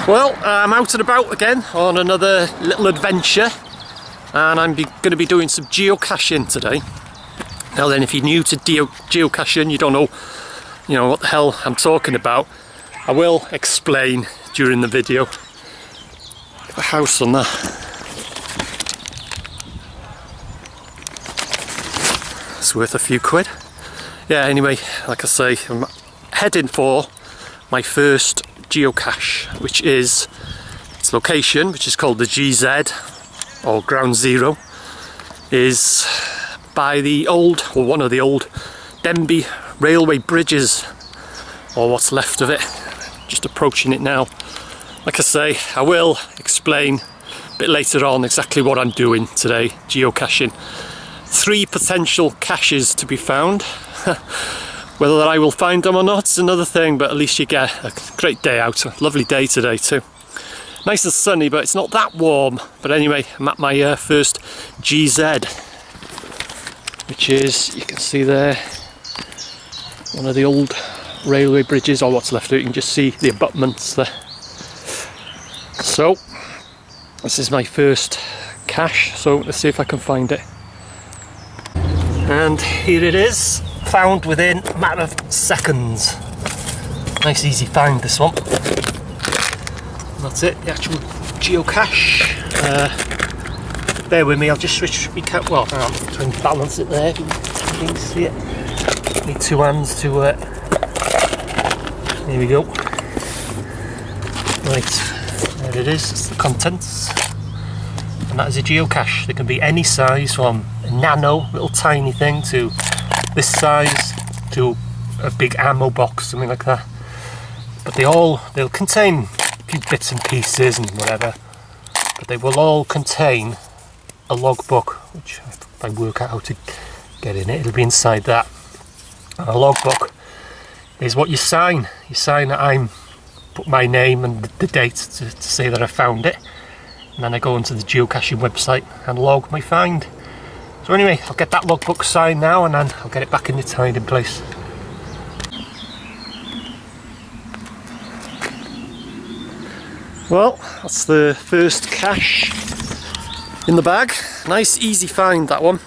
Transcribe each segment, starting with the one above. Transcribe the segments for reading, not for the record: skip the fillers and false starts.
Well, I'm out and about again on another little adventure, and I'm going to be doing some geocaching today. Now then, if you're new to geocaching, you don't know, what the hell I'm talking about, I will explain during the video. The house on that. It's worth a few quid. Yeah, anyway, like I say, I'm heading for my first geocache, which is its location, which is called the GZ, or Ground Zero, is by the old, or one of the old Denbigh railway bridges, or what's left of it. Just approaching it now. Like I say, I will explain a bit later on exactly what I'm doing today, geocaching. 3 potential caches to be found. Whether I will find them or not is another thing, but at least you get a great day out. A lovely day today too. Nice and sunny, but it's not that warm. But anyway, I'm at my first GZ, which is, you can see there, one of the old railway bridges, or what's left of it. You can just see the abutments there. So, this is my first cache, so let's see if I can find it. And here it is, found within a matter of seconds. Nice easy find, this one. And that's it, the actual geocache. Bear with me, I'll just switch my camera. Well, I'll try and balance it there, if you can see it. Need 2 hands to, there we go. Right, there it is, it's the contents. And that is a geocache. They can be any size, from a nano, little tiny thing, to this size, to a big ammo box, something like that. But they'll contain a few bits and pieces and whatever, but they will all contain a logbook, which if I work out how to get in it, it'll be inside that. And a logbook is what you sign. You sign that I'm put my name and the date to say that I found it, and then I go onto the geocaching website and log my find. So anyway, I'll get that logbook signed now, and then I'll get it back in its hiding place. Well, that's the first cache in the bag. Nice easy find, that one.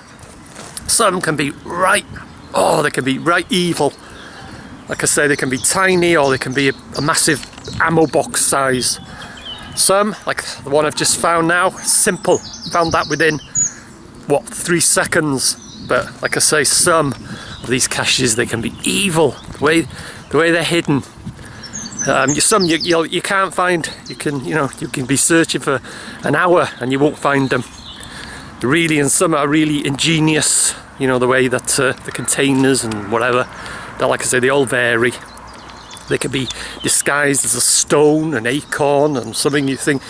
Some can be they can be right evil. Like I say, they can be tiny, or they can be a massive ammo box size. Some, like the one I've just found now, simple. Found that within, 3 seconds. But like I say, some of these caches, they can be evil. The way they're hidden. Some you can't find. You can be searching for an hour and you won't find them. And some are really ingenious. The way that the containers and whatever. Like I say, they all vary. They can be disguised as a stone, an acorn, and something you think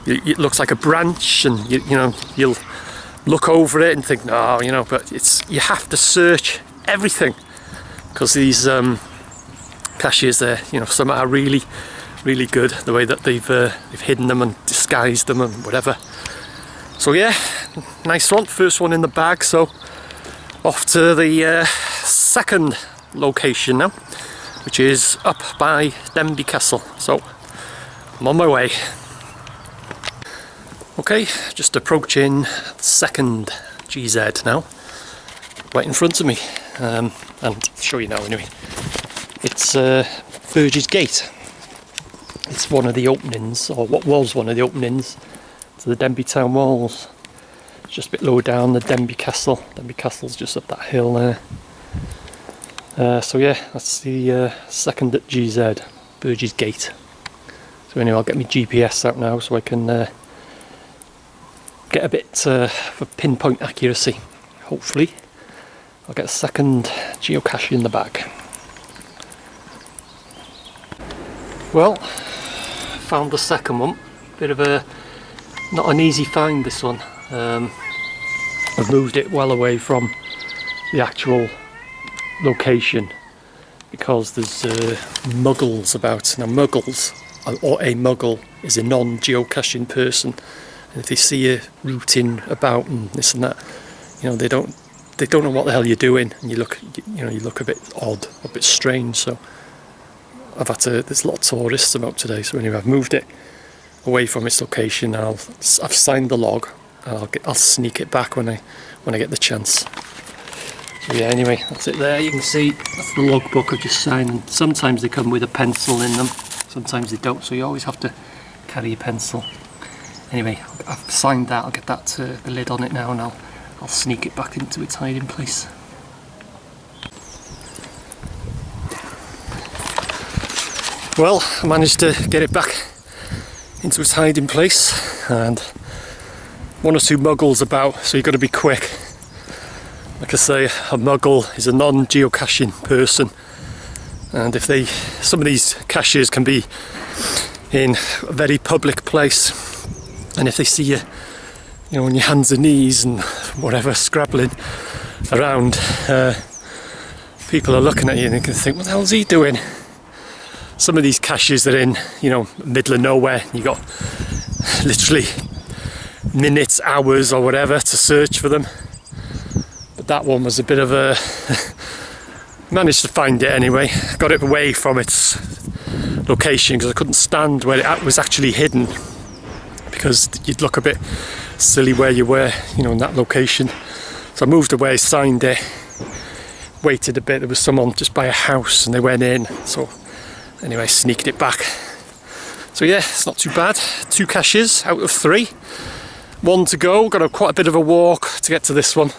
it looks like a branch, and you'll look over it and think, no, but you have to search everything, because these caches, some are really, really good, the way that they've hidden them and disguised them and whatever. So yeah, nice one, first one in the bag. So off to the second location now, which is up by Denbigh Castle. So I'm on my way. Okay, just approaching the second GZ now, right in front of me, and I'll show you now anyway. It's Burgess Gate. It's one of the openings, or what was one of the openings, to the Denbigh town walls. It's just a bit lower down, the Denbigh Castle. Denbigh Castle's just up that hill there. So yeah, that's the second at GZ, Burgess Gate. So anyway, I'll get my GPS out now so I can get a bit for pinpoint accuracy. Hopefully I'll get a second geocache in the bag. Well, found the second one. Bit of not an easy find, this one. I've moved it well away from the actual location because there's muggles about. Now muggles, or a muggle, is a non-geocaching person, and if they see you rooting about and this and that, they don't know what the hell you're doing, and you look a bit odd, a bit strange. So I've had to, there's a lot of tourists about today, so anyway I've moved it away from its location. I've signed the log, and I'll sneak it back when I get the chance. So yeah, anyway, that's it there. You can see that's the logbook I've just signed. Sometimes they come with a pencil in them, sometimes they don't, so you always have to carry a pencil. Anyway, I've signed that. I'll get that the lid on it now, and I'll sneak it back into its hiding place. Well, I managed to get it back into its hiding place, and one or two muggles about, so you've got to be quick. Like I say, a muggle is a non-geocaching person, and if some of these caches can be in a very public place, and if they see you, on your hands and knees and whatever, scrabbling around, people are looking at you and they can think, what the hell's he doing? Some of these caches are in, middle of nowhere. You got literally minutes, hours or whatever to search for them. But that one was a bit of a... managed to find it anyway. Got it away from its location because I couldn't stand where it was actually hidden, because you'd look a bit silly where you were, in that location. So I moved away, signed it, waited a bit. There was someone just by a house and they went in. So anyway, sneaked it back. So yeah, it's not too bad. 2 caches out of 3. 1 to go. Got quite a bit of a walk to get to this one.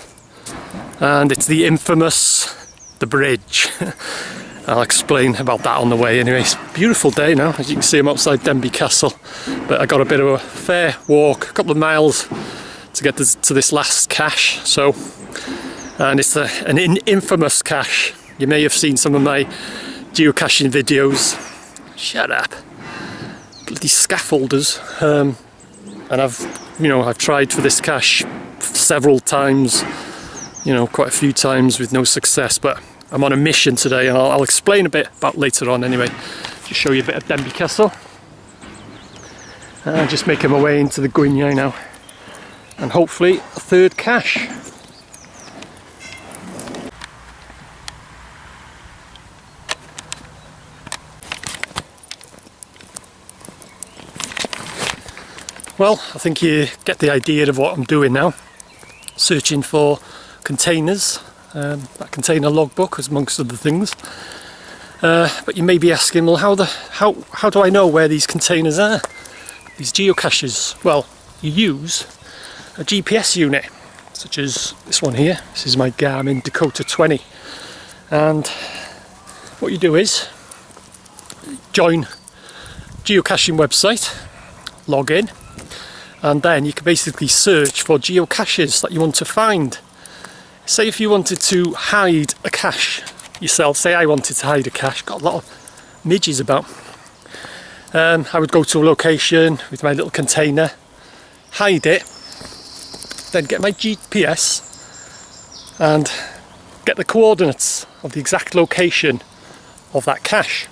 And it's the infamous, the bridge. I'll explain about that on the way. Anyway, it's a beautiful day now. As you can see, I'm outside Denbigh Castle. But I got a bit of a fair walk, a couple of miles to get to this last cache. So, and it's an infamous cache. You may have seen some of my geocaching videos. Shut up. Bloody scaffolders. And I've tried for this cache several times, quite a few times with no success, but I'm on a mission today, and I'll explain a bit about later on anyway. Just show you a bit of Denbigh Castle. Just making my way into the Gwynion now, and hopefully a 3rd cache. Well, I think you get the idea of what I'm doing now. Searching for containers. That container logbook, as amongst other things. But you may be asking, well, how do I know where these containers are? These geocaches. Well, you use a GPS unit, such as this one here. This is my Garmin Dakota 20. And what you do is join geocaching website, log in, and then you can basically search for geocaches that you want to find. Say if you wanted to hide a cache yourself, say I wanted to hide a cache, got a lot of midges about. I would go to a location with my little container, hide it, then get my GPS and get the coordinates of the exact location of that cache.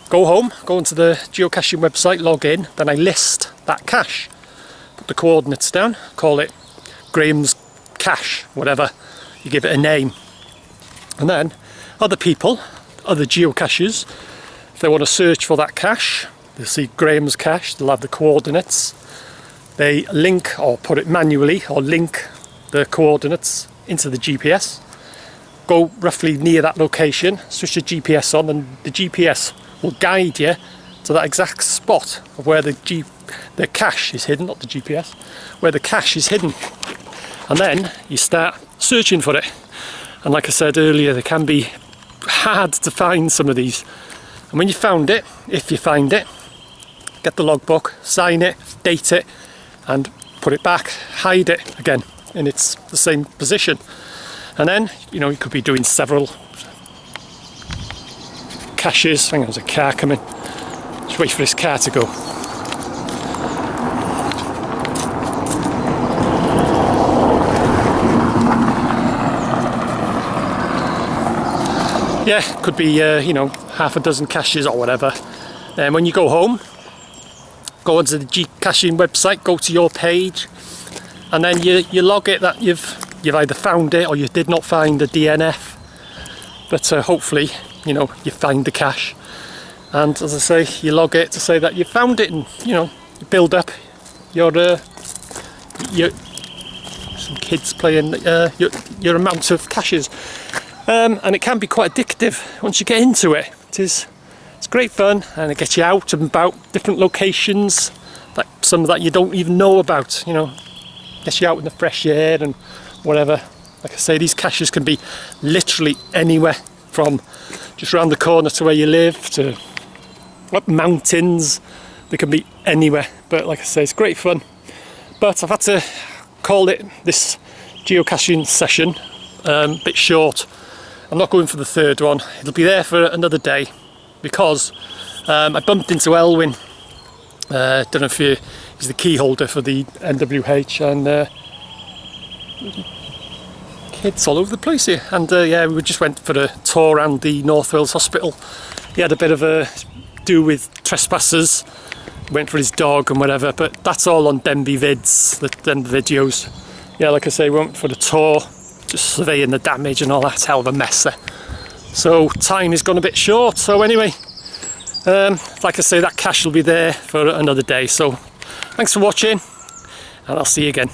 Go home, go onto the geocaching website, log in, then I list that cache. Put the coordinates down, call it Graham's cache, whatever, you give it a name. And then other people, other geocaches, if they want to search for that cache, they'll see Graham's cache, they'll have the coordinates. They link or put it manually or link the coordinates into the GPS. Go roughly near that location, switch the GPS on, and the GPS will guide you to that exact spot of where the cache is hidden, not the GPS, where the cache is hidden. And then you start searching for it. And like I said earlier, they can be hard to find, some of these. And when you found it, if you find it, get the logbook, sign it, date it, and put it back, hide it again in the same position. And then, you could be doing several caches. Hang on, there's a car coming. Just wait for this car to go. Yeah, could be, half a dozen caches or whatever. And when you go home, go onto the geocaching website, go to your page, and then you log it that you've either found it or you did not find a DNF. But hopefully, you find the cache. And as I say, you log it to say that you found it, and, build up your some kids playing your amount of caches, and it can be quite addictive once you get into it. It's great fun, and it gets you out and about different locations, like some that you don't even know about, you know, gets you out in the fresh air and whatever. Like I say, these caches can be literally anywhere, from just around the corner to where you live to up mountains. They can be anywhere, but like I say, it's great fun. But I've had to call it this geocaching session a bit short. I'm not going for the third one. It'll be there for another day, because I bumped into Elwyn. Don't know if he's the key holder for the NWH, and kids all over the place here. And yeah, we just went for a tour around the North Wales Hospital. He had a bit of a do with trespassers, went for his dog and whatever, but that's all on Denbigh vids, the Denbigh videos. Yeah, like I say, we went for the tour, just surveying the damage and all that. Hell of a mess there. So time has gone a bit short. So anyway, like I say, that cache will be there for another day. So thanks for watching, and I'll see you again.